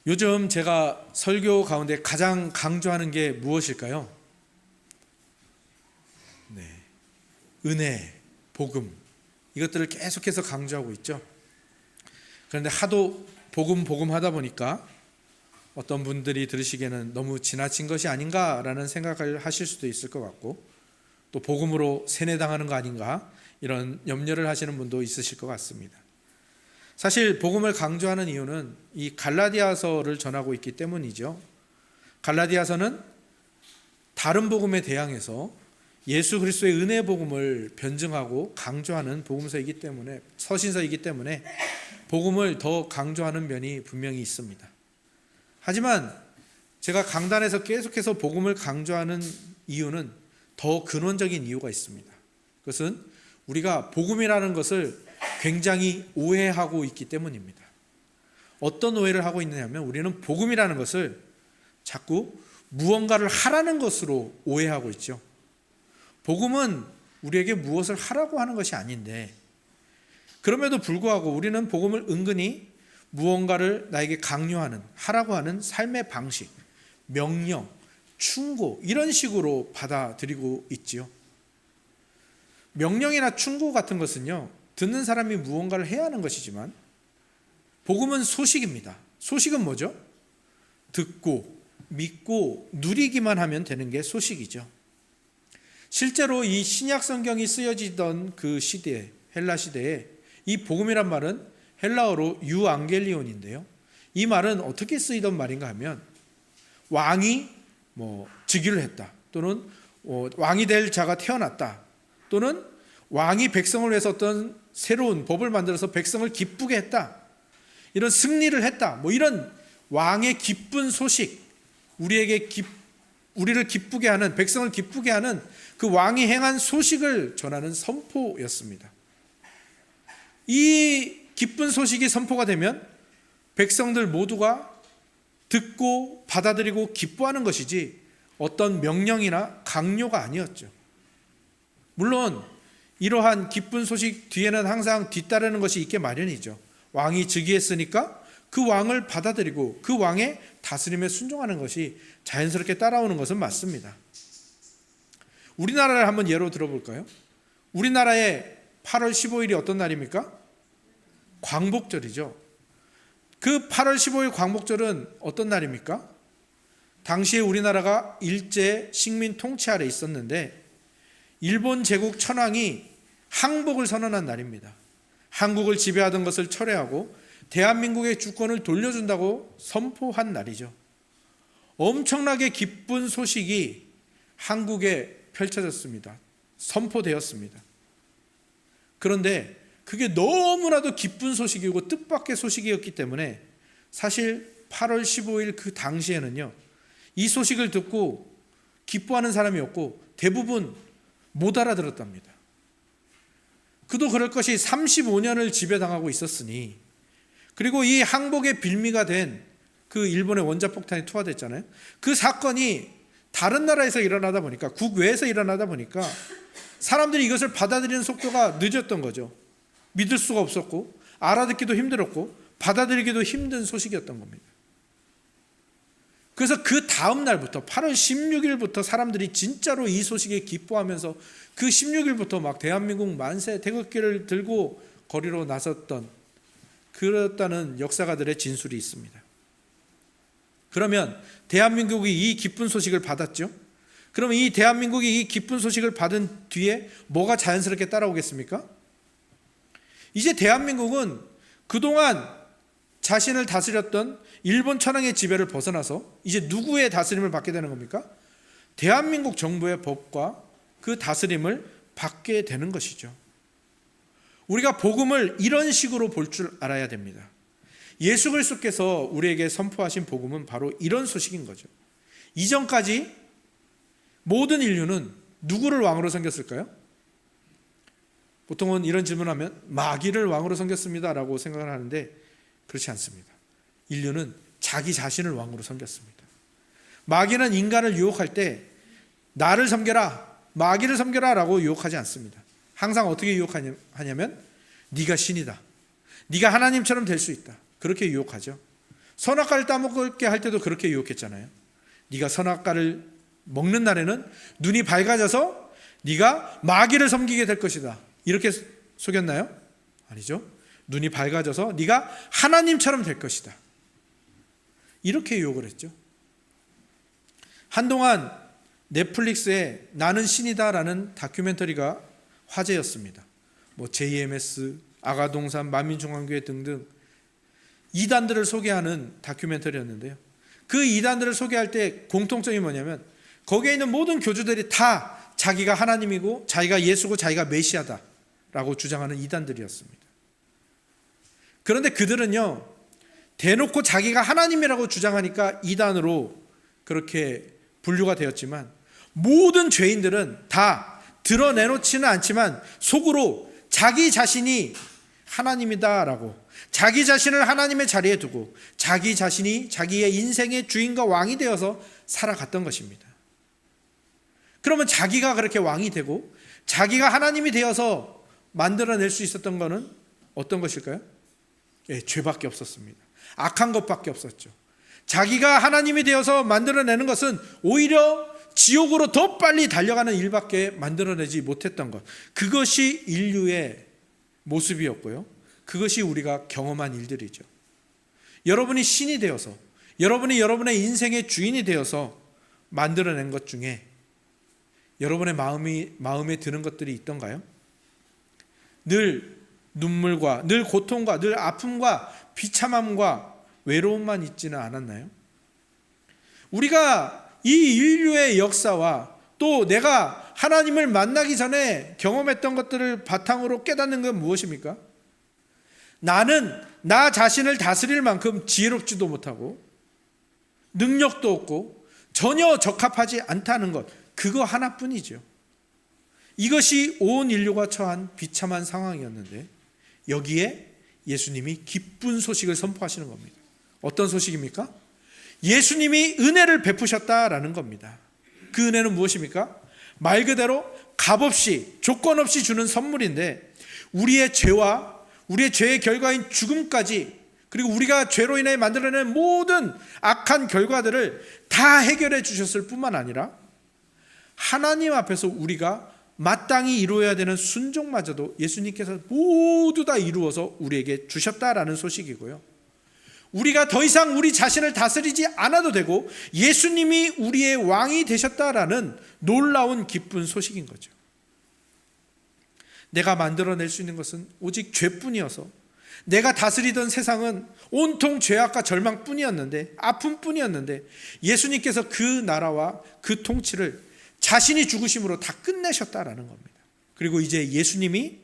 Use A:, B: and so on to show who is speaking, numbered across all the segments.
A: 요즘 제가 설교 가운데 가장 강조하는 게 무엇일까요? 은혜, 복음, 이것들을 계속해서 강조하고 있죠. 그런데 하도 복음 하다 보니까 어떤 분들이 들으시기에는 너무 지나친 것이 아닌가라는 생각을 하실 수도 있을 것 같고, 또 복음으로 세뇌당하는 거 아닌가 이런 염려를 하시는 분도 있으실 것 같습니다. 사실 복음을 강조하는 이유는 이 갈라디아서를 전하고 있기 때문이죠. 갈라디아서는 다른 복음에 대항해서 예수 그리스도의 은혜 복음을 변증하고 강조하는 복음서이기 때문에, 서신서이기 때문에 복음을 더 강조하는 면이 분명히 있습니다. 하지만 제가 강단에서 계속해서 복음을 강조하는 이유는 더 근원적인 이유가 있습니다. 그것은 우리가 복음이라는 것을 굉장히 오해하고 있기 때문입니다. 어떤 오해를 하고 있느냐면, 우리는 복음이라는 것을 자꾸 무언가를 하라는 것으로 오해하고 있죠. 복음은 우리에게 무엇을 하라고 하는 것이 아닌데, 그럼에도 불구하고 우리는 복음을 은근히 무언가를 나에게 강요하는, 하라고 하는 삶의 방식, 명령, 충고, 이런 식으로 받아들이고 있지요. 명령이나 충고 같은 것은요, 듣는 사람이 무언가를 해야 하는 것이지만, 복음은 소식입니다. 소식은 뭐죠? 듣고 믿고 누리기만 하면 되는 게 소식이죠. 실제로 이 신약 성경이 쓰여지던 그 시대에, 헬라 시대에 이 복음이란 말은 헬라어로 유앙겔리온인데요, 이 말은 어떻게 쓰이던 말인가 하면, 왕이 즉위를 했다, 또는 왕이 될 자가 태어났다, 또는 왕이 백성을 위해서 어떤 새로운 법을 만들어서 백성을 기쁘게 했다, 이런 승리를 했다, 이런 왕의 기쁜 소식, 우리를 기쁘게 하는, 백성을 기쁘게 하는 그 왕이 행한 소식을 전하는 선포였습니다. 이 기쁜 소식이 선포가 되면 백성들 모두가 듣고 받아들이고 기뻐하는 것이지 어떤 명령이나 강요가 아니었죠. 물론 이러한 기쁜 소식 뒤에는 항상 뒤따르는 것이 있게 마련이죠. 왕이 즉위했으니까 그 왕을 받아들이고 그 왕의 다스림에 순종하는 것이 자연스럽게 따라오는 것은 맞습니다. 우리나라를 한번 예로 들어볼까요? 우리나라의 8월 15일이 어떤 날입니까? 광복절이죠. 그 8월 15일 광복절은 어떤 날입니까? 당시에 우리나라가 일제 식민 통치 아래 있었는데, 일본 제국 천황이 항복을 선언한 날입니다. 한국을 지배하던 것을 철회하고 대한민국의 주권을 돌려준다고 선포한 날이죠. 엄청나게 기쁜 소식이 한국에 펼쳐졌습니다. 선포되었습니다. 그런데 그게 너무나도 기쁜 소식이고 뜻밖의 소식이었기 때문에 사실 8월 15일 그 당시에는요, 이 소식을 듣고 기뻐하는 사람이 없고 대부분 못 알아들었답니다. 그도 그럴 것이 35년을 지배당하고 있었으니, 그리고 이 항복의 빌미가 된 그 일본의 원자폭탄이 투하됐잖아요. 그 사건이 다른 나라에서 일어나다 보니까, 국외에서 일어나다 보니까 사람들이 이것을 받아들이는 속도가 늦었던 거죠. 믿을 수가 없었고, 알아듣기도 힘들었고, 받아들이기도 힘든 소식이었던 겁니다. 그래서 그 다음 날부터 8월 16일부터 사람들이 진짜로 이 소식에 기뻐하면서 그 16일부터 막 대한민국 만세 태극기를 들고 거리로 나섰던, 그렇다는 역사가들의 진술이 있습니다. 그러면 대한민국이 이 기쁜 소식을 받았죠. 그러면 이 대한민국이 이 기쁜 소식을 받은 뒤에 뭐가 자연스럽게 따라오겠습니까? 이제 대한민국은 그동안 자신을 다스렸던 일본 천황의 지배를 벗어나서 이제 누구의 다스림을 받게 되는 겁니까? 대한민국 정부의 법과 그 다스림을 받게 되는 것이죠. 우리가 복음을 이런 식으로 볼 줄 알아야 됩니다. 예수 그리스도께서 우리에게 선포하신 복음은 바로 이런 소식인 거죠. 이전까지 모든 인류는 누구를 왕으로 섬겼을까요? 보통은 이런 질문하면 마귀를 왕으로 섬겼습니다 라고 생각을 하는데, 그렇지 않습니다. 인류는 자기 자신을 왕으로 섬겼습니다. 마귀는 인간을 유혹할 때 나를 섬겨라, 마귀를 섬겨라 라고 유혹하지 않습니다. 항상 어떻게 유혹하냐면 네가 신이다, 네가 하나님처럼 될 수 있다, 그렇게 유혹하죠. 선악과를 따먹게 할 때도 그렇게 유혹했잖아요. 네가 선악과를 먹는 날에는 눈이 밝아져서 네가 마귀를 섬기게 될 것이다. 이렇게 속였나요? 아니죠. 눈이 밝아져서 네가 하나님처럼 될 것이다. 이렇게 유혹을 했죠. 한동안 넷플릭스에 나는 신이다라는 다큐멘터리가 화제였습니다. JMS, 아가동산, 만민중앙교회 등등 이단들을 소개하는 다큐멘터리였는데요. 그 이단들을 소개할 때 공통점이 뭐냐면 거기에 있는 모든 교주들이 다 자기가 하나님이고 자기가 예수고 자기가 메시아다라고 주장하는 이단들이었습니다. 그런데 그들은요, 대놓고 자기가 하나님이라고 주장하니까 이단으로 그렇게 분류가 되었지만 모든 죄인들은 다 드러내놓지는 않지만 속으로 자기 자신이 하나님이다라고, 자기 자신을 하나님의 자리에 두고 자기 자신이 자기의 인생의 주인과 왕이 되어서 살아갔던 것입니다. 그러면 자기가 그렇게 왕이 되고 자기가 하나님이 되어서 만들어낼 수 있었던 것은 어떤 것일까요? 죄밖에 없었습니다. 악한 것밖에 없었죠. 자기가 하나님이 되어서 만들어내는 것은 오히려 지옥으로 더 빨리 달려가는 일밖에 만들어내지 못했던 것, 그것이 인류의 모습이었고요. 그것이 우리가 경험한 일들이죠. 여러분이 신이 되어서, 여러분이 여러분의 인생의 주인이 되어서 만들어낸 것 중에 여러분의 마음에 드는 것들이 있던가요? 늘 눈물과 늘 고통과 늘 아픔과 비참함과 외로움만 있지는 않았나요? 우리가 이 인류의 역사와 또 내가 하나님을 만나기 전에 경험했던 것들을 바탕으로 깨닫는 건 무엇입니까? 나는 나 자신을 다스릴 만큼 지혜롭지도 못하고 능력도 없고 전혀 적합하지 않다는 것, 그거 하나뿐이죠. 이것이 온 인류가 처한 비참한 상황이었는데 여기에 예수님이 기쁜 소식을 선포하시는 겁니다. 어떤 소식입니까? 예수님이 은혜를 베푸셨다라는 겁니다. 그 은혜는 무엇입니까? 말 그대로 값없이 조건 없이 주는 선물인데 우리의 죄와 우리의 죄의 결과인 죽음까지, 그리고 우리가 죄로 인해 만들어낸 모든 악한 결과들을 다 해결해 주셨을 뿐만 아니라 하나님 앞에서 우리가 마땅히 이루어야 되는 순종마저도 예수님께서 모두 다 이루어서 우리에게 주셨다라는 소식이고요. 우리가 더 이상 우리 자신을 다스리지 않아도 되고 예수님이 우리의 왕이 되셨다라는 놀라운 기쁜 소식인 거죠. 내가 만들어낼 수 있는 것은 오직 죄뿐이어서 내가 다스리던 세상은 온통 죄악과 절망뿐이었는데, 아픔뿐이었는데 예수님께서 그 나라와 그 통치를 자신이 죽으심으로 다 끝내셨다라는 겁니다. 그리고 이제 예수님이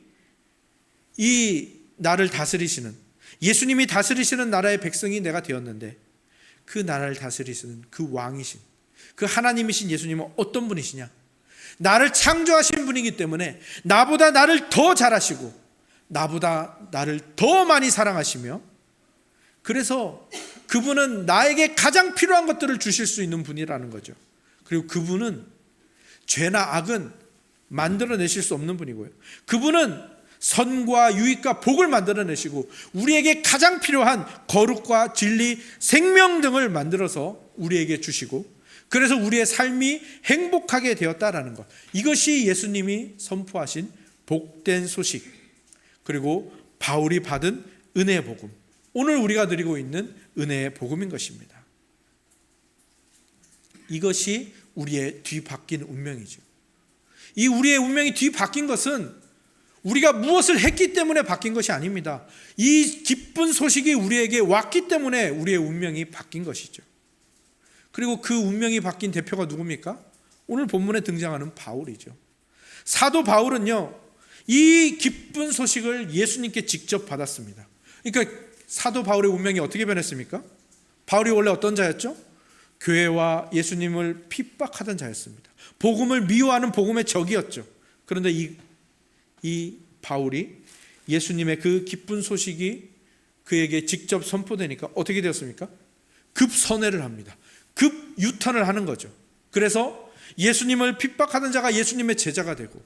A: 이 나를 다스리시는, 예수님이 다스리시는 나라의 백성이 내가 되었는데 그 나라를 다스리시는 그 왕이신, 그 하나님이신 예수님은 어떤 분이시냐? 나를 창조하신 분이기 때문에 나보다 나를 더 잘하시고 나보다 나를 더 많이 사랑하시며, 그래서 그분은 나에게 가장 필요한 것들을 주실 수 있는 분이라는 거죠. 그리고 그분은 죄나 악은 만들어내실 수 없는 분이고요. 그분은 선과 유익과 복을 만들어내시고 우리에게 가장 필요한 거룩과 진리, 생명 등을 만들어서 우리에게 주시고, 그래서 우리의 삶이 행복하게 되었다라는 것, 이것이 예수님이 선포하신 복된 소식, 그리고 바울이 받은 은혜의 복음, 오늘 우리가 드리고 있는 은혜의 복음인 것입니다. 이것이 우리의 뒤바뀐 운명이죠. 이 우리의 운명이 뒤바뀐 것은 우리가 무엇을 했기 때문에 바뀐 것이 아닙니다. 이 기쁜 소식이 우리에게 왔기 때문에 우리의 운명이 바뀐 것이죠. 그리고 그 운명이 바뀐 대표가 누굽니까? 오늘 본문에 등장하는 바울이죠. 사도 바울은요, 이 기쁜 소식을 예수님께 직접 받았습니다. 그러니까 사도 바울의 운명이 어떻게 변했습니까? 바울이 원래 어떤 자였죠? 교회와 예수님을 핍박하던 자였습니다. 복음을 미워하는 복음의 적이었죠. 그런데 이 바울이 예수님의 그 기쁜 소식이 그에게 직접 선포되니까 어떻게 되었습니까? 급선회를 합니다. 급 유턴을 하는 거죠. 그래서 예수님을 핍박하던 자가 예수님의 제자가 되고,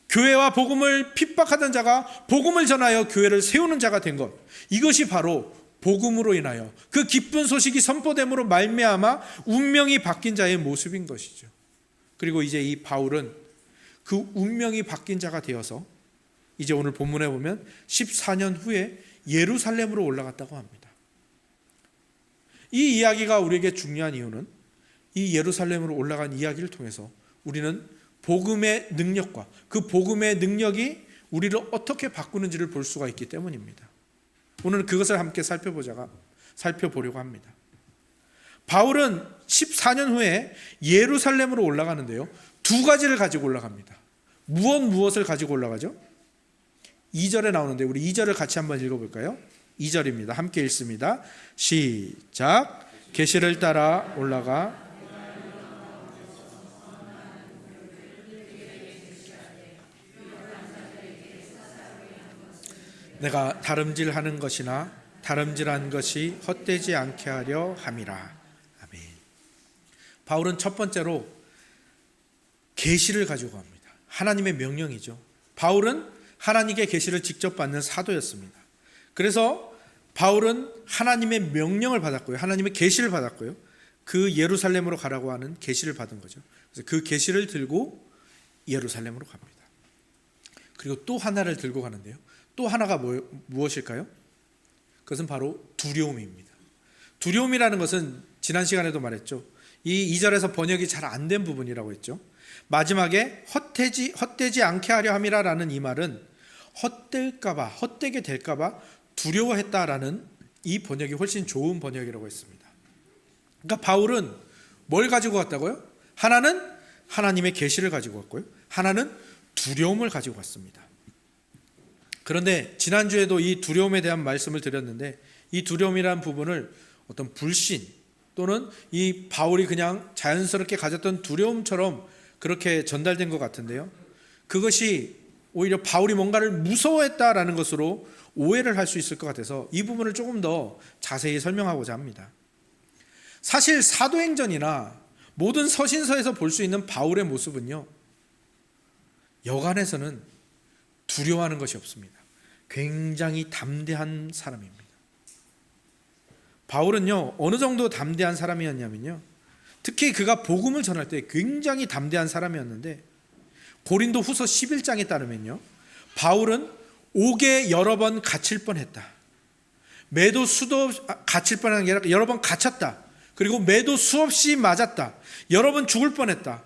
A: 교회와 복음을 핍박하던 자가 복음을 전하여 교회를 세우는 자가 된 것, 이것이 바로 복음으로 인하여 그 기쁜 소식이 선포됨으로 말미암아 운명이 바뀐 자의 모습인 것이죠. 그리고 이제 이 바울은 그 운명이 바뀐 자가 되어서 이제 오늘 본문에 보면 14년 후에 예루살렘으로 올라갔다고 합니다. 이 이야기가 우리에게 중요한 이유는 이 예루살렘으로 올라간 이야기를 통해서 우리는 복음의 능력과 그 복음의 능력이 우리를 어떻게 바꾸는지를 볼 수가 있기 때문입니다. 오늘은 그것을 함께 살펴보려고 합니다. 바울은 14년 후에 예루살렘으로 올라가는데요, 두 가지를 가지고 올라갑니다. 무엇을 가지고 올라가죠? 2절에 나오는데 우리 2절을 같이 한번 읽어볼까요? 2절입니다. 함께 읽습니다. 시작. 계시를 따라 올라가 내가 다름질하는 것이나 다름질한 것이 헛되지 않게 하려 함이라. 아멘. 바울은 첫 번째로 계시를 가지고 갑니다. 하나님의 명령이죠. 바울은 하나님의 계시를 직접 받는 사도였습니다. 그래서 바울은 하나님의 명령을 받았고요, 하나님의 계시를 받았고요, 그 예루살렘으로 가라고 하는 계시를 받은 거죠. 그래서 그 계시를 들고 예루살렘으로 갑니다. 그리고 또 하나를 들고 가는데요, 또 하나가 무엇일까요? 그것은 바로 두려움입니다. 두려움이라는 것은 지난 시간에도 말했죠. 이 2절에서 번역이 잘 안 된 부분이라고 했죠. 마지막에 헛되지 않게 하려 함이라라는 이 말은 헛되게 될까봐 두려워했다라는 이 번역이 훨씬 좋은 번역이라고 했습니다. 그러니까 바울은 뭘 가지고 갔다고요? 하나는 하나님의 계시를 가지고 갔고요, 하나는 두려움을 가지고 갔습니다. 그런데 지난주에도 이 두려움에 대한 말씀을 드렸는데, 이 두려움이라는 부분을 어떤 불신 또는 이 바울이 그냥 자연스럽게 가졌던 두려움처럼 그렇게 전달된 것 같은데요, 그것이 오히려 바울이 뭔가를 무서워했다라는 것으로 오해를 할 수 있을 것 같아서 이 부분을 조금 더 자세히 설명하고자 합니다. 사실 사도행전이나 모든 서신서에서 볼 수 있는 바울의 모습은요, 여간에서는 두려워하는 것이 없습니다. 굉장히 담대한 사람입니다. 바울은요, 어느 정도 담대한 사람이었냐면요, 특히 그가 복음을 전할 때 굉장히 담대한 사람이었는데, 고린도 후서 11장에 따르면요, 바울은 옥에 여러 번 갇힐 뻔했다. 매도 수도 갇힐 뻔한 게 아니라 여러 번 갇혔다. 그리고 매도 수없이 맞았다. 여러 번 죽을 뻔했다.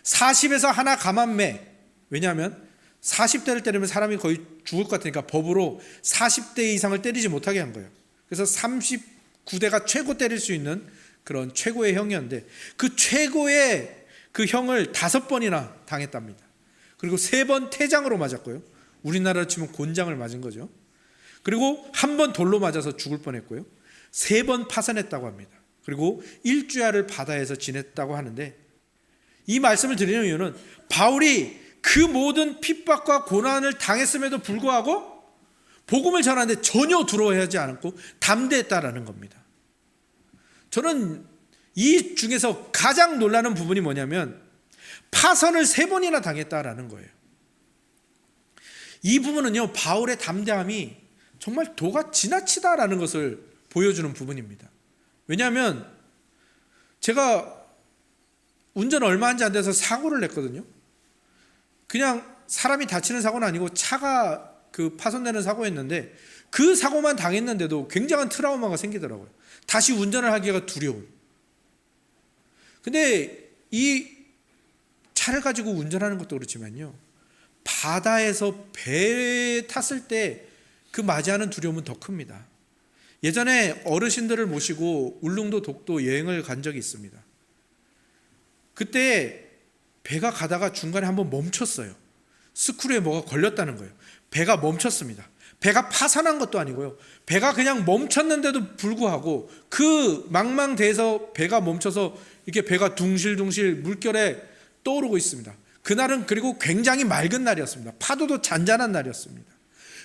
A: 40에서 하나 감한매. 왜냐하면 40대를 때리면 사람이 거의 죽을 것 같으니까 법으로 40대 이상을 때리지 못하게 한 거예요. 그래서 39대가 최고 때릴 수 있는 그런 최고의 형이었는데, 그 최고의 그 형을 5번이나 당했답니다. 그리고 3번 태장으로 맞았고요, 우리나라로 치면 곤장을 맞은 거죠. 그리고 1번 돌로 맞아서 죽을 뻔했고요, 3번 파산했다고 합니다. 그리고 일주야를 바다에서 지냈다고 하는데, 이 말씀을 드리는 이유는 바울이 그 모든 핍박과 고난을 당했음에도 불구하고 복음을 전하는데 전혀 두려워하지 않았고 담대했다라는 겁니다. 저는 이 중에서 가장 놀라는 부분이 뭐냐면 파선을 3번이나 당했다라는 거예요. 이 부분은요, 바울의 담대함이 정말 도가 지나치다라는 것을 보여주는 부분입니다. 왜냐하면 제가 운전 얼마 한지 안 돼서 사고를 냈거든요. 그냥 사람이 다치는 사고는 아니고 차가 그 파손되는 사고였는데, 그 사고만 당했는데도 굉장한 트라우마가 생기더라고요. 다시 운전을 하기가 두려운. 근데 이 차를 가지고 운전하는 것도 그렇지만요, 바다에서 배에 탔을 때 그 맞이하는 두려움은 더 큽니다. 예전에 어르신들을 모시고 울릉도 독도 여행을 간 적이 있습니다. 그때 배가 가다가 중간에 한번 멈췄어요. 스크류에 뭐가 걸렸다는 거예요. 배가 멈췄습니다. 배가 파산한 것도 아니고요, 배가 그냥 멈췄는데도 불구하고 그 망망대해서 배가 멈춰서 이렇게 배가 둥실둥실 물결에 떠오르고 있습니다. 그날은 그리고 굉장히 맑은 날이었습니다. 파도도 잔잔한 날이었습니다.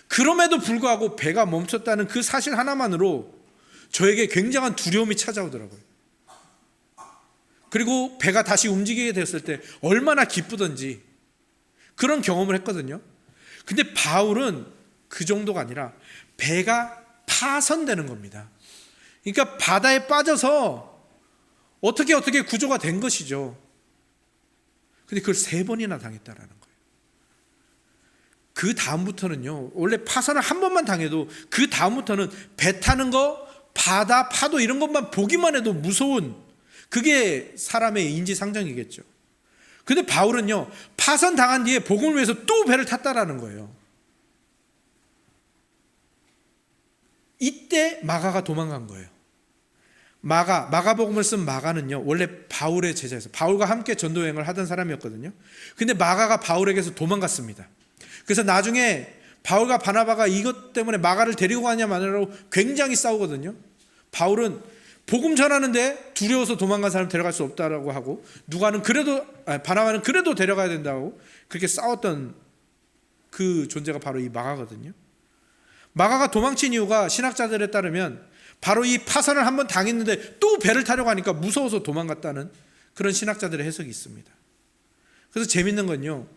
A: 그럼에도 불구하고 배가 멈췄다는 그 사실 하나만으로 저에게 굉장한 두려움이 찾아오더라고요. 그리고 배가 다시 움직이게 됐을 때 얼마나 기쁘던지 그런 경험을 했거든요. 근데 바울은 그 정도가 아니라 배가 파선되는 겁니다. 그러니까 바다에 빠져서 어떻게 구조가 된 것이죠. 근데 그걸 3번이나 당했다라는 거예요. 그 다음부터는요, 원래 파선을 한 번만 당해도 그 다음부터는 배 타는 거, 바다, 파도 이런 것만 보기만 해도 무서운, 그게 사람의 인지상정이겠죠. 근데 바울은요, 파선 당한 뒤에 복음을 위해서 또 배를 탔다라는 거예요. 이때 마가가 도망간 거예요. 마가복음을 쓴 마가는요, 원래 바울의 제자였어요. 바울과 함께 전도 여행을 하던 사람이었거든요. 근데 마가가 바울에게서 도망갔습니다. 그래서 나중에 바울과 바나바가 이것 때문에 마가를 데리고 가냐 마냐라고 굉장히 싸우거든요. 바울은 복음 전하는데 두려워서 도망간 사람 데려갈 수 없다라고 하고, 바나바는 그래도 데려가야 된다고 그렇게 싸웠던 그 존재가 바로 이 마가거든요. 마가가 도망친 이유가 신학자들에 따르면 바로 이 파선을 한번 당했는데 또 배를 타려고 하니까 무서워서 도망갔다는 그런 신학자들의 해석이 있습니다. 그래서 재밌는 건요,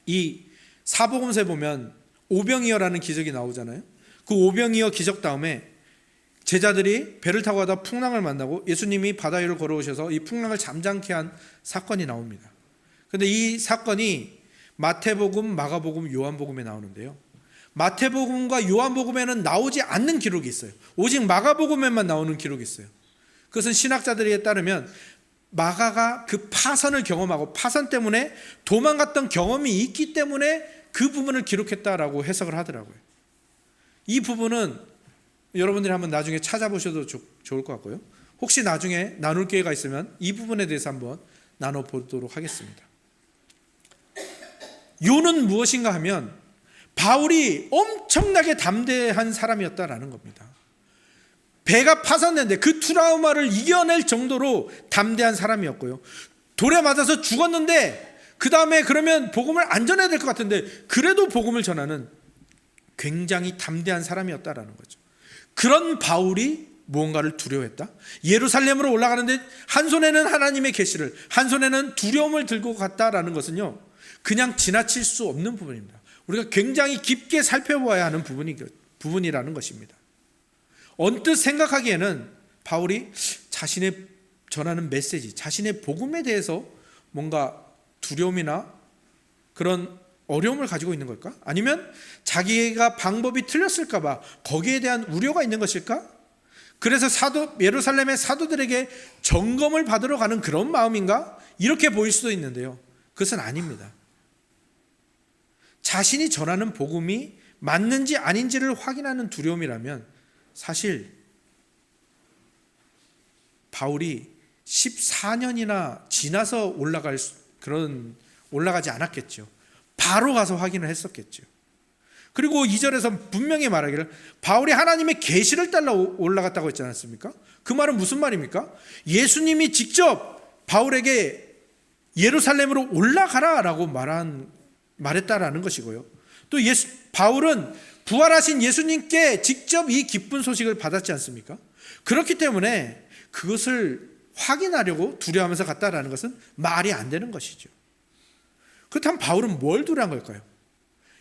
A: 이 사복음서에 보면 오병이어라는 기적이 나오잖아요. 그 오병이어 기적 다음에 제자들이 배를 타고 가다 풍랑을 만나고 예수님이 바다 위를 걸어오셔서 이 풍랑을 잠잠케 한 사건이 나옵니다. 그런데 이 사건이 마태복음, 마가복음, 요한복음에 나오는데요, 마태복음과 요한복음에는 나오지 않는 기록이 있어요. 오직 마가복음에만 나오는 기록이 있어요. 그것은 신학자들에 따르면 마가가 그 파선을 경험하고 파선 때문에 도망갔던 경험이 있기 때문에 그 부분을 기록했다라고 해석을 하더라고요. 이 부분은 여러분들이 한번 나중에 찾아보셔도 좋을 것 같고요. 혹시 나중에 나눌 기회가 있으면 이 부분에 대해서 한번 나눠보도록 하겠습니다. 요는 무엇인가 하면 바울이 엄청나게 담대한 사람이었다라는 겁니다. 배가 파손됐는데 그 트라우마를 이겨낼 정도로 담대한 사람이었고요. 돌에 맞아서 죽었는데 그 다음에 그러면 복음을 안 전해야 될 것 같은데 그래도 복음을 전하는 굉장히 담대한 사람이었다라는 거죠. 그런 바울이 무언가를 두려워했다. 예루살렘으로 올라가는데 한 손에는 하나님의 계시를, 한 손에는 두려움을 들고 갔다라는 것은요, 그냥 지나칠 수 없는 부분입니다. 우리가 굉장히 깊게 살펴봐야 하는 부분이라는 것입니다. 언뜻 생각하기에는 바울이 자신의 전하는 메시지, 자신의 복음에 대해서 뭔가 두려움이나 그런 어려움을 가지고 있는 걸까? 아니면 자기가 방법이 틀렸을까 봐 거기에 대한 우려가 있는 것일까? 그래서 예루살렘의 사도들에게 점검을 받으러 가는 그런 마음인가? 이렇게 보일 수도 있는데요, 그것은 아닙니다. 자신이 전하는 복음이 맞는지 아닌지를 확인하는 두려움이라면 사실 바울이 14년이나 지나서 올라가지 않았겠죠. 바로 가서 확인을 했었겠죠. 그리고 2절에서 분명히 말하기를 바울이 하나님의 계시를 따라 올라갔다고 했지 않았습니까? 그 말은 무슨 말입니까? 예수님이 직접 바울에게 예루살렘으로 올라가라라고 말했다라는 것이고요. 또 바울은 부활하신 예수님께 직접 이 기쁜 소식을 받았지 않습니까? 그렇기 때문에 그것을 확인하려고 두려워하면서 갔다라는 것은 말이 안 되는 것이죠. 그렇다면 바울은 뭘 두려워한 걸까요?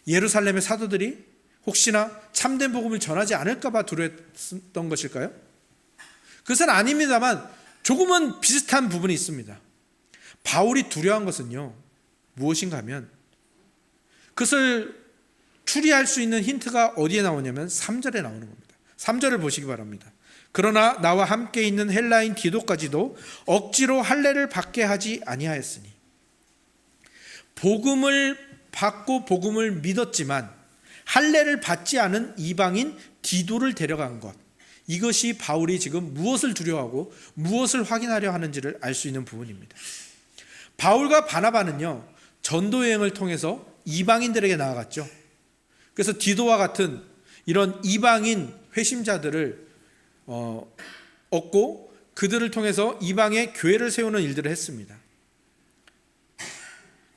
A: 예루살렘의 사도들이 혹시나 참된 복음을 전하지 않을까 봐 두려웠던 것일까요? 그것은 아닙니다만 조금은 비슷한 부분이 있습니다. 바울이 두려워한 것은요, 무엇인가 하면 그것을 추리할 수 있는 힌트가 어디에 나오냐면 3절에 나오는 겁니다. 3절을 보시기 바랍니다. 그러나 나와 함께 있는 헬라인 디도까지도 억지로 할례를 받게 하지 아니하였으니, 복음을 받고 복음을 믿었지만 할례를 받지 않은 이방인 디도를 데려간 것, 이것이 바울이 지금 무엇을 두려워하고 무엇을 확인하려 하는지를 알 수 있는 부분입니다. 바울과 바나바는요, 전도여행을 통해서 이방인들에게 나아갔죠. 그래서 디도와 같은 이런 이방인 회심자들을 얻고 그들을 통해서 이방의 교회를 세우는 일들을 했습니다.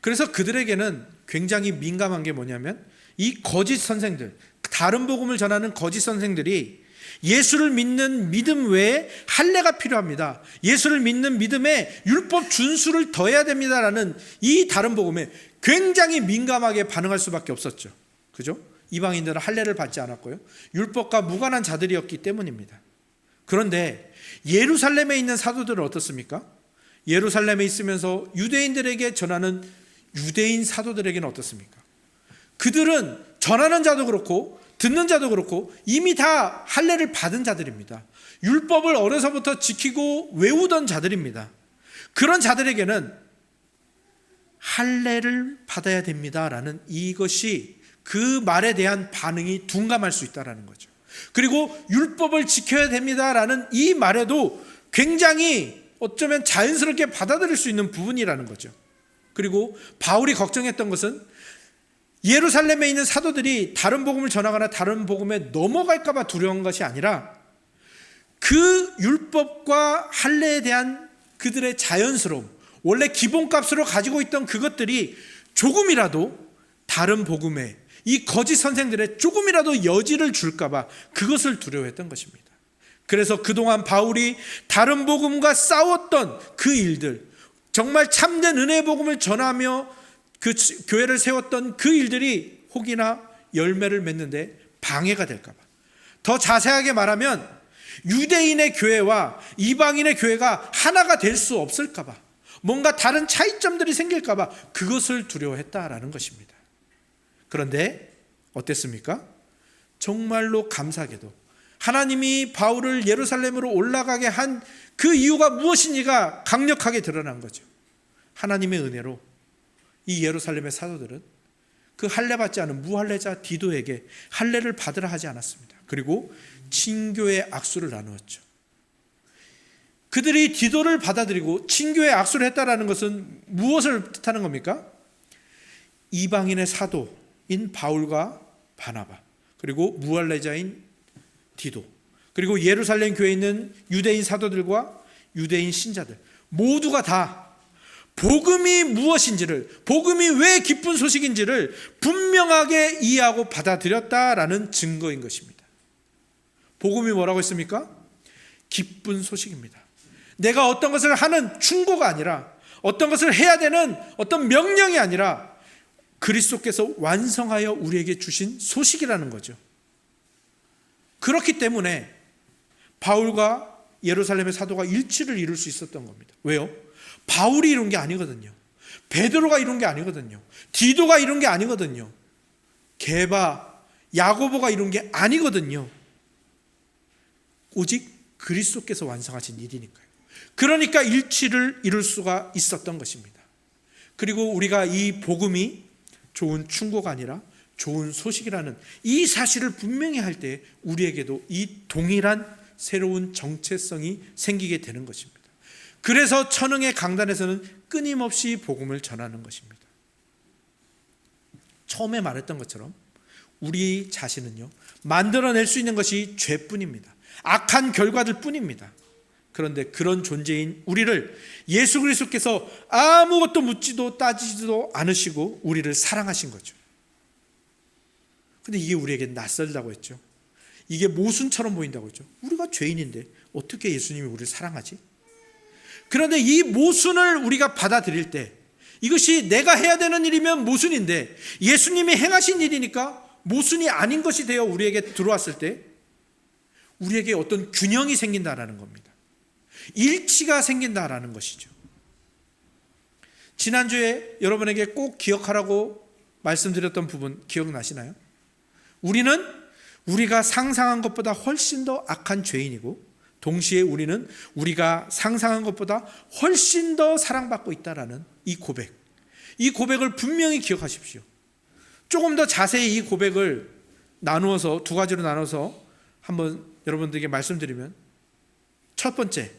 A: 그래서 그들에게는 굉장히 민감한 게 뭐냐면 이 거짓 선생들, 다른 복음을 전하는 거짓 선생들이 예수를 믿는 믿음 외에 할례가 필요합니다, 예수를 믿는 믿음에 율법 준수를 더해야 됩니다라는 이 다른 복음에 굉장히 민감하게 반응할 수밖에 없었죠. 그죠? 이방인들은 할례를 받지 않았고요. 율법과 무관한 자들이었기 때문입니다. 그런데 예루살렘에 있는 사도들은 어떻습니까? 예루살렘에 있으면서 유대인들에게 전하는 유대인 사도들에게는 어떻습니까? 그들은 전하는 자도 그렇고 듣는 자도 그렇고 이미 다 할례를 받은 자들입니다. 율법을 어려서부터 지키고 외우던 자들입니다. 그런 자들에게는 할례를 받아야 됩니다라는 이것이 그 말에 대한 반응이 둔감할 수 있다는 거죠. 그리고 율법을 지켜야 됩니다라는 이 말에도 굉장히 어쩌면 자연스럽게 받아들일 수 있는 부분이라는 거죠. 그리고 바울이 걱정했던 것은 예루살렘에 있는 사도들이 다른 복음을 전하거나 다른 복음에 넘어갈까 봐 두려운 것이 아니라 그 율법과 할례에 대한 그들의 자연스러움, 원래 기본값으로 가지고 있던 그것들이 조금이라도 다른 복음에 이 거짓 선생들의 조금이라도 여지를 줄까 봐 그것을 두려워했던 것입니다. 그래서 그동안 바울이 다른 복음과 싸웠던 그 일들, 정말 참된 은혜의 복음을 전하며 그 교회를 세웠던 그 일들이 혹이나 열매를 맺는데 방해가 될까 봐. 더 자세하게 말하면 유대인의 교회와 이방인의 교회가 하나가 될 수 없을까 봐, 뭔가 다른 차이점들이 생길까 봐 그것을 두려워했다라는 것입니다. 그런데 어땠습니까? 정말로 감사하게도 하나님이 바울을 예루살렘으로 올라가게 한 그 이유가 무엇인지가 강력하게 드러난 거죠. 하나님의 은혜로 이 예루살렘의 사도들은 그 할례 받지 않은 무할례자 디도에게 할례를 받으라 하지 않았습니다. 그리고 친교의 악수를 나누었죠. 그들이 디도를 받아들이고 친교의 악수를 했다라는 것은 무엇을 뜻하는 겁니까? 이방인의 사도인 바울과 바나바, 그리고 무할례자인 디도, 그리고 예루살렘 교회에 있는 유대인 사도들과 유대인 신자들 모두가 다 복음이 무엇인지를, 복음이 왜 기쁜 소식인지를 분명하게 이해하고 받아들였다라는 증거인 것입니다. 복음이 뭐라고 했습니까? 기쁜 소식입니다. 내가 어떤 것을 하는 충고가 아니라, 어떤 것을 해야 되는 어떤 명령이 아니라 그리스도께서 완성하여 우리에게 주신 소식이라는 거죠. 그렇기 때문에 바울과 예루살렘의 사도가 일치를 이룰 수 있었던 겁니다. 왜요? 바울이 이룬 게 아니거든요. 베드로가 이룬 게 아니거든요. 디도가 이룬 게 아니거든요. 게바, 야고보가 이룬 게 아니거든요. 오직 그리스도께서 완성하신 일이니까요. 그러니까 일치를 이룰 수가 있었던 것입니다. 그리고 우리가 이 복음이 좋은 충고가 아니라 좋은 소식이라는 이 사실을 분명히 할 때 우리에게도 이 동일한 새로운 정체성이 생기게 되는 것입니다. 그래서 천흥의 강단에서는 끊임없이 복음을 전하는 것입니다. 처음에 말했던 것처럼 우리 자신은요, 만들어낼 수 있는 것이 죄뿐입니다. 악한 결과들 뿐입니다. 그런데 그런 존재인 우리를 예수 그리스도께서 아무것도 묻지도 따지지도 않으시고 우리를 사랑하신 거죠. 근데 이게 우리에게 낯설다고 했죠. 이게 모순처럼 보인다고 했죠. 우리가 죄인인데 어떻게 예수님이 우리를 사랑하지? 그런데 이 모순을 우리가 받아들일 때, 이것이 내가 해야 되는 일이면 모순인데 예수님이 행하신 일이니까 모순이 아닌 것이 되어 우리에게 들어왔을 때 우리에게 어떤 균형이 생긴다라는 겁니다. 일치가 생긴다라는 것이죠. 지난주에 여러분에게 꼭 기억하라고 말씀드렸던 부분 기억나시나요? 우리가 상상한 것보다 훨씬 더 악한 죄인이고, 동시에 우리는 우리가 상상한 것보다 훨씬 더 사랑받고 있다라는 이 고백을 분명히 기억하십시오. 조금 더 자세히 이 고백을 나누어서, 두 가지로 나눠서 한번 여러분들에게 말씀드리면, 첫 번째,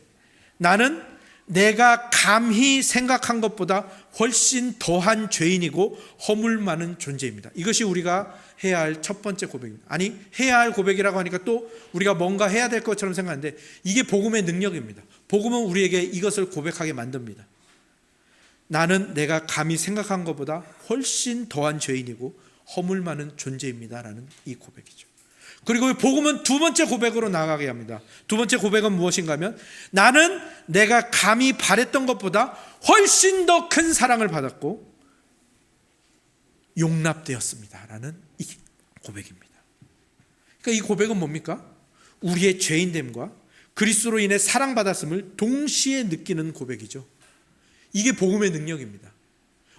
A: 나는 내가 감히 생각한 것보다 훨씬 더한 죄인이고 허물 많은 존재입니다. 이것이 우리가 해야 할 첫 번째 고백입니다. 아니, 해야 할 고백이라고 하니까 또 우리가 뭔가 해야 될 것처럼 생각하는데 이게 복음의 능력입니다. 복음은 우리에게 이것을 고백하게 만듭니다. 나는 내가 감히 생각한 것보다 훨씬 더한 죄인이고 허물 많은 존재입니다라는 이 고백이죠. 그리고 복음은 두 번째 고백으로 나아가게 합니다. 두 번째 고백은 무엇인가 하면, 나는 내가 감히 바랬던 것보다 훨씬 더 큰 사랑을 받았고 용납되었습니다 라는 이 고백입니다. 그러니까 이 고백은 뭡니까? 우리의 죄인됨과 그리스도로 인해 사랑받았음을 동시에 느끼는 고백이죠. 이게 복음의 능력입니다.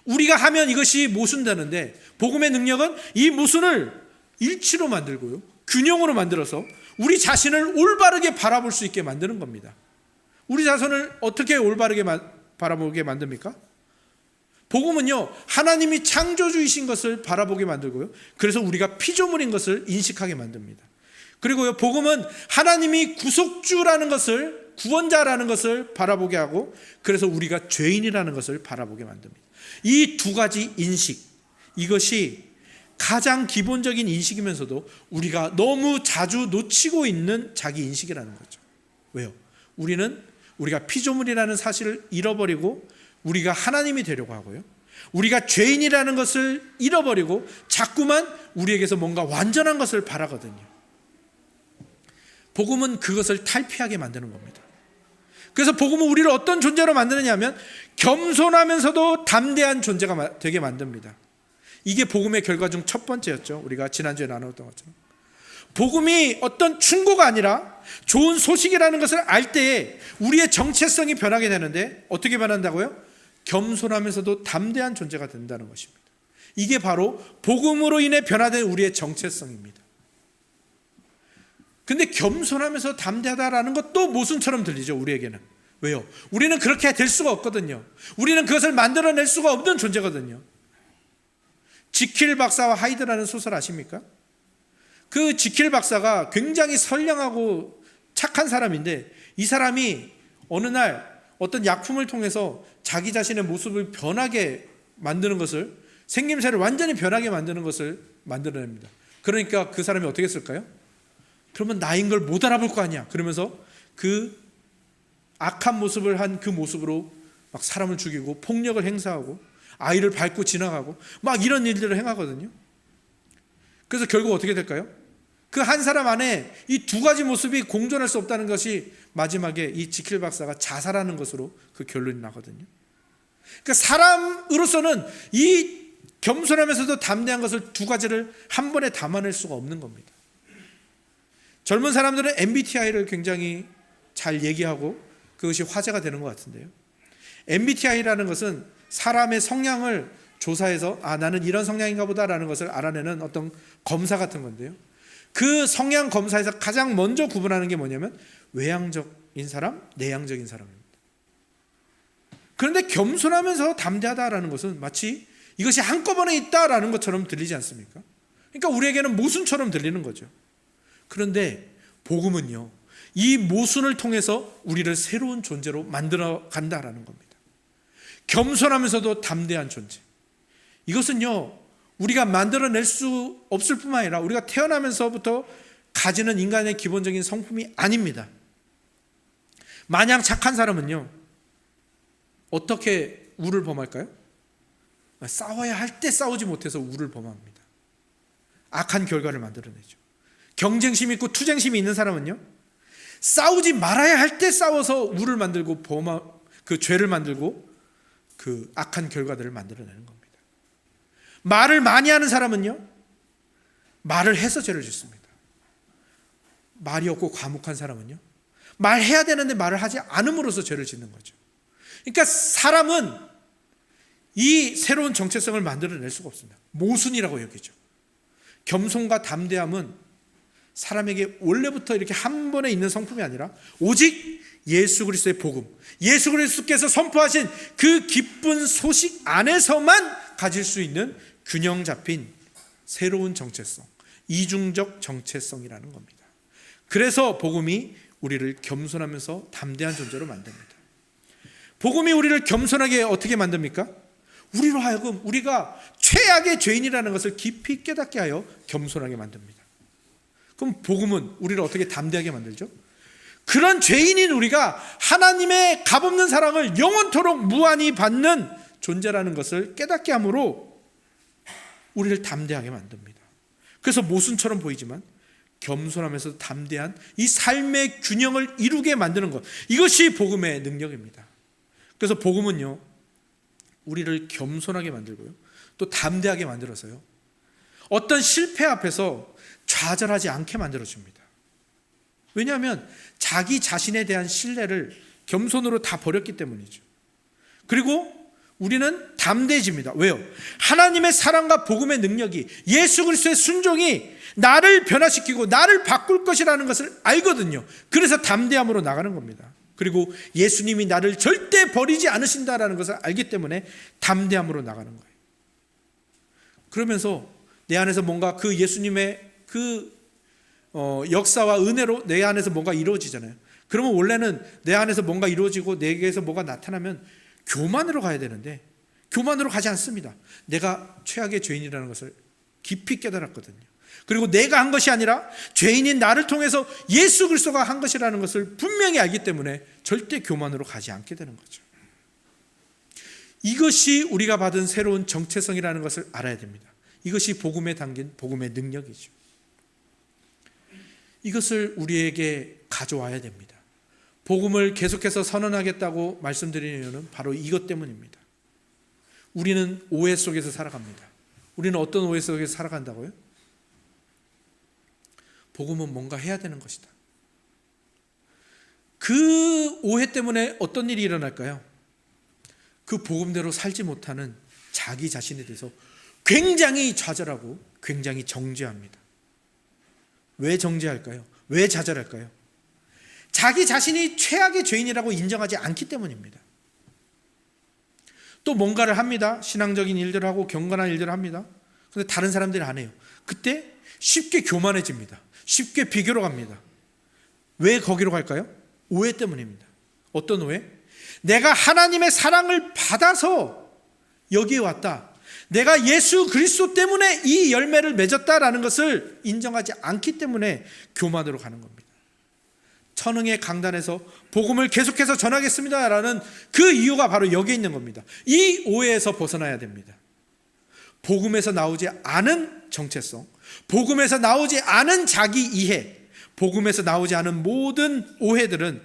A: 우리가 하면 이것이 모순되는데 복음의 능력은 이 모순을 일치로 만들고요, 균형으로 만들어서 우리 자신을 올바르게 바라볼 수 있게 만드는 겁니다. 우리 자신을 어떻게 올바르게 바라보게 만듭니까? 복음은요, 하나님이 창조주이신 것을 바라보게 만들고요, 그래서 우리가 피조물인 것을 인식하게 만듭니다. 그리고요, 복음은 하나님이 구속주라는 것을, 구원자라는 것을 바라보게 하고, 그래서 우리가 죄인이라는 것을 바라보게 만듭니다. 이 두 가지 인식, 이것이 가장 기본적인 인식이면서도 우리가 너무 자주 놓치고 있는 자기 인식이라는 거죠. 왜요? 우리가 피조물이라는 사실을 잃어버리고 우리가 하나님이 되려고 하고요, 우리가 죄인이라는 것을 잃어버리고 자꾸만 우리에게서 뭔가 완전한 것을 바라거든요. 복음은 그것을 탈피하게 만드는 겁니다. 그래서 복음은 우리를 어떤 존재로 만드느냐 하면 겸손하면서도 담대한 존재가 되게 만듭니다. 이게 복음의 결과 중 첫 번째였죠. 우리가 지난주에 나눴던 것처럼 복음이 어떤 충고가 아니라 좋은 소식이라는 것을 알 때에 우리의 정체성이 변하게 되는데, 어떻게 변한다고요? 겸손하면서도 담대한 존재가 된다는 것입니다. 이게 바로 복음으로 인해 변화된 우리의 정체성입니다. 근데 겸손하면서 담대하다라는 것도 모순처럼 들리죠, 우리에게는. 왜요? 우리는 그렇게 될 수가 없거든요. 우리는 그것을 만들어낼 수가 없는 존재거든요. 지킬 박사와 하이드라는 소설 아십니까? 그 지킬 박사가 굉장히 선량하고 착한 사람인데, 이 사람이 어느 날 어떤 약품을 통해서 자기 자신의 모습을 변하게 만드는 것을, 생김새를 완전히 변하게 만드는 것을 만들어냅니다. 그러니까 그 사람이 어떻게 했을까요? 그러면 나인 걸 못 알아볼 거 아니야. 그러면서 그 악한 모습을 한 그 모습으로 막 사람을 죽이고 폭력을 행사하고 아이를 밟고 지나가고 막 이런 일들을 행하거든요. 그래서 결국 어떻게 될까요? 그 한 사람 안에 이 두 가지 모습이 공존할 수 없다는 것이 마지막에 이 지킬 박사가 자살하는 것으로 그 결론이 나거든요. 그러니까 사람으로서는 이 겸손하면서도 담대한 것을 두 가지를 한 번에 담아낼 수가 없는 겁니다. 젊은 사람들은 MBTI를 굉장히 잘 얘기하고 그것이 화제가 되는 것 같은데요. MBTI라는 것은 사람의 성향을 조사해서 나는 이런 성향인가 보다라는 것을 알아내는 어떤 검사 같은 건데요. 그 성향 검사에서 가장 먼저 구분하는 게 뭐냐면 외향적인 사람, 내향적인 사람입니다. 그런데 겸손하면서 담대하다라는 것은 마치 이것이 한꺼번에 있다라는 것처럼 들리지 않습니까? 그러니까 우리에게는 모순처럼 들리는 거죠. 그런데 복음은요, 이 모순을 통해서 우리를 새로운 존재로 만들어 간다라는 겁니다. 겸손하면서도 담대한 존재. 이것은요, 우리가 만들어낼 수 없을 뿐만 아니라 우리가 태어나면서부터 가지는 인간의 기본적인 성품이 아닙니다. 마냥 착한 사람은요, 어떻게 우를 범할까요? 싸워야 할 때 싸우지 못해서 우를 범합니다. 악한 결과를 만들어내죠. 경쟁심 있고 투쟁심이 있는 사람은요, 싸우지 말아야 할 때 싸워서 우를 만들고 그 죄를 만들고 그 악한 결과들을 만들어내는 겁니다. 말을 많이 하는 사람은요, 말을 해서 죄를 짓습니다. 말이 없고 과묵한 사람은요, 말해야 되는데 말을 하지 않음으로써 죄를 짓는 거죠. 그러니까 사람은 이 새로운 정체성을 만들어낼 수가 없습니다. 모순이라고 여기죠. 겸손과 담대함은 사람에게 원래부터 이렇게 한 번에 있는 성품이 아니라 오직 예수 그리스도의 복음, 예수 그리스도께서 선포하신 그 기쁜 소식 안에서만 가질 수 있는 균형 잡힌 새로운 정체성, 이중적 정체성이라는 겁니다. 그래서 복음이 우리를 겸손하면서 담대한 존재로 만듭니다. 복음이 우리를 겸손하게 어떻게 만듭니까? 우리로 하여금 우리가 최악의 죄인이라는 것을 깊이 깨닫게 하여 겸손하게 만듭니다. 그럼 복음은 우리를 어떻게 담대하게 만들죠? 그런 죄인인 우리가 하나님의 값없는 사랑을 영원토록 무한히 받는 존재라는 것을 깨닫게 함으로 우리를 담대하게 만듭니다. 그래서 모순처럼 보이지만 겸손하면서 담대한 이 삶의 균형을 이루게 만드는 것, 이것이 복음의 능력입니다. 그래서 복음은요, 우리를 겸손하게 만들고요, 또 담대하게 만들어서요, 어떤 실패 앞에서 좌절하지 않게 만들어줍니다. 왜냐하면 자기 자신에 대한 신뢰를 겸손으로 다 버렸기 때문이죠. 그리고 우리는 담대해집니다. 왜요? 하나님의 사랑과 복음의 능력이, 예수 그리스도의 순종이 나를 변화시키고 나를 바꿀 것이라는 것을 알거든요. 그래서 담대함으로 나가는 겁니다. 그리고 예수님이 나를 절대 버리지 않으신다라는 것을 알기 때문에 담대함으로 나가는 거예요. 그러면서 내 안에서 뭔가 그 예수님의 그 역사와 은혜로 내 안에서 뭔가 이루어지잖아요. 그러면 원래는 내 안에서 뭔가 이루어지고 내게서 뭐가 나타나면 교만으로 가야 되는데 교만으로 가지 않습니다. 내가 최악의 죄인이라는 것을 깊이 깨달았거든요. 그리고 내가 한 것이 아니라 죄인인 나를 통해서 예수 그리스도가 한 것이라는 것을 분명히 알기 때문에 절대 교만으로 가지 않게 되는 거죠. 이것이 우리가 받은 새로운 정체성이라는 것을 알아야 됩니다. 이것이 복음에 담긴 복음의 능력이죠. 이것을 우리에게 가져와야 됩니다. 복음을 계속해서 선언하겠다고 말씀드리는 이유는 바로 이것 때문입니다. 우리는 오해 속에서 살아갑니다. 우리는 어떤 오해 속에서 살아간다고요? 복음은 뭔가 해야 되는 것이다. 그 오해 때문에 어떤 일이 일어날까요? 그 복음대로 살지 못하는 자기 자신에 대해서 굉장히 좌절하고 굉장히 정죄합니다. 왜 정죄할까요? 왜 좌절할까요? 자기 자신이 최악의 죄인이라고 인정하지 않기 때문입니다. 또 뭔가를 합니다. 신앙적인 일들을 하고 경건한 일들을 합니다. 그런데 다른 사람들이 안 해요. 그때 쉽게 교만해집니다. 쉽게 비교로 갑니다. 왜 거기로 갈까요? 오해 때문입니다. 어떤 오해? 내가 하나님의 사랑을 받아서 여기에 왔다. 내가 예수 그리스도 때문에 이 열매를 맺었다라는 것을 인정하지 않기 때문에 교만으로 가는 겁니다. 천흥의 강단에서 복음을 계속해서 전하겠습니다라는 그 이유가 바로 여기에 있는 겁니다. 이 오해에서 벗어나야 됩니다. 복음에서 나오지 않은 정체성, 복음에서 나오지 않은 자기 이해, 복음에서 나오지 않은 모든 오해들은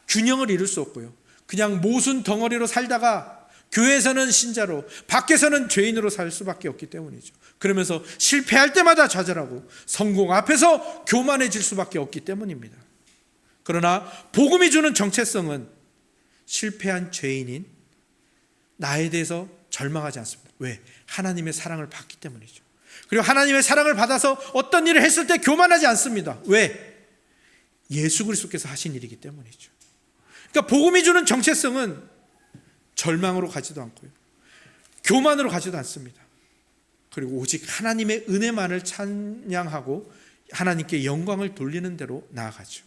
A: 균형을 이룰 수 없고요. 그냥 모순 덩어리로 살다가 교회에서는 신자로, 밖에서는 죄인으로 살 수밖에 없기 때문이죠. 그러면서 실패할 때마다 좌절하고 성공 앞에서 교만해질 수밖에 없기 때문입니다. 그러나 복음이 주는 정체성은 실패한 죄인인 나에 대해서 절망하지 않습니다. 왜? 하나님의 사랑을 받기 때문이죠. 그리고 하나님의 사랑을 받아서 어떤 일을 했을 때 교만하지 않습니다. 왜? 예수 그리스도께서 하신 일이기 때문이죠. 그러니까 복음이 주는 정체성은 절망으로 가지도 않고요, 교만으로 가지도 않습니다. 그리고 오직 하나님의 은혜만을 찬양하고 하나님께 영광을 돌리는 대로 나아가죠.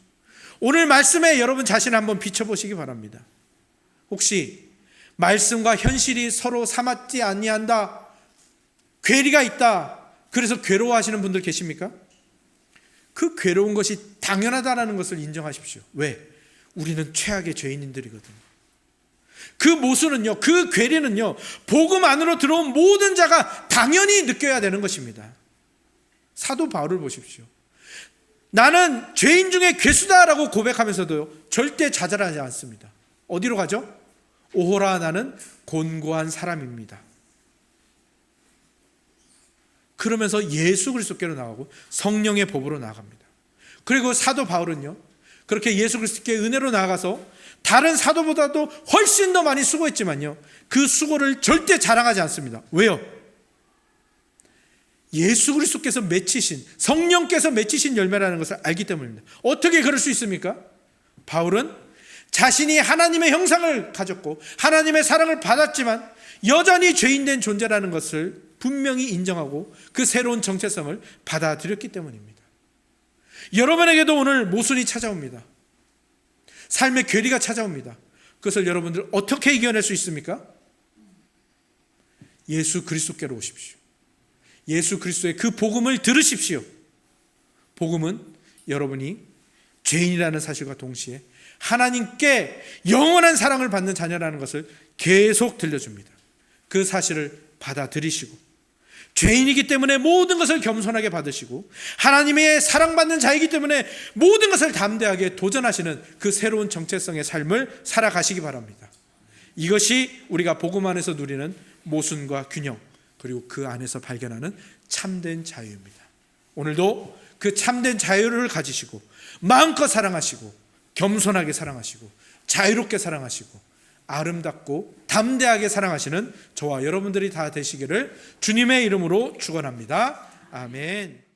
A: 오늘 말씀에 여러분 자신을 한번 비춰보시기 바랍니다. 혹시 말씀과 현실이 서로 삼았지 아니한다, 괴리가 있다, 그래서 괴로워하시는 분들 계십니까? 그 괴로운 것이 당연하다는 것을 인정하십시오. 왜? 우리는 최악의 죄인들이거든요. 그 모순은요, 그 괴리는요, 복음 안으로 들어온 모든 자가 당연히 느껴야 되는 것입니다. 사도 바울을 보십시오. 나는 죄인 중에 괴수다라고 고백하면서도요, 절대 좌절하지 않습니다. 어디로 가죠? 오호라, 나는 곤고한 사람입니다. 그러면서 예수 그리스도께로 나가고 성령의 법으로 나아갑니다. 그리고 사도 바울은요, 그렇게 예수 그리스도께 은혜로 나아가서 다른 사도보다도 훨씬 더 많이 수고했지만요, 그 수고를 절대 자랑하지 않습니다. 왜요? 예수 그리스도께서 맺히신, 성령께서 맺히신 열매라는 것을 알기 때문입니다. 어떻게 그럴 수 있습니까? 바울은 자신이 하나님의 형상을 가졌고 하나님의 사랑을 받았지만 여전히 죄인된 존재라는 것을 분명히 인정하고 그 새로운 정체성을 받아들였기 때문입니다. 여러분에게도 오늘 모순이 찾아옵니다. 삶의 괴리가 찾아옵니다. 그것을 여러분들 어떻게 이겨낼 수 있습니까? 예수 그리스도께로 오십시오. 예수 그리스도의 그 복음을 들으십시오. 복음은 여러분이 죄인이라는 사실과 동시에 하나님께 영원한 사랑을 받는 자녀라는 것을 계속 들려줍니다. 그 사실을 받아들이시고 죄인이기 때문에 모든 것을 겸손하게 받으시고 하나님의 사랑받는 자이기 때문에 모든 것을 담대하게 도전하시는 그 새로운 정체성의 삶을 살아가시기 바랍니다. 이것이 우리가 복음 안에서 누리는 모순과 균형, 그리고 그 안에서 발견하는 참된 자유입니다. 오늘도 그 참된 자유를 가지시고 마음껏 사랑하시고 겸손하게 사랑하시고 자유롭게 사랑하시고 아름답고 담대하게 사랑하시는 저와 여러분들이 다 되시기를 주님의 이름으로 축원합니다. 아멘.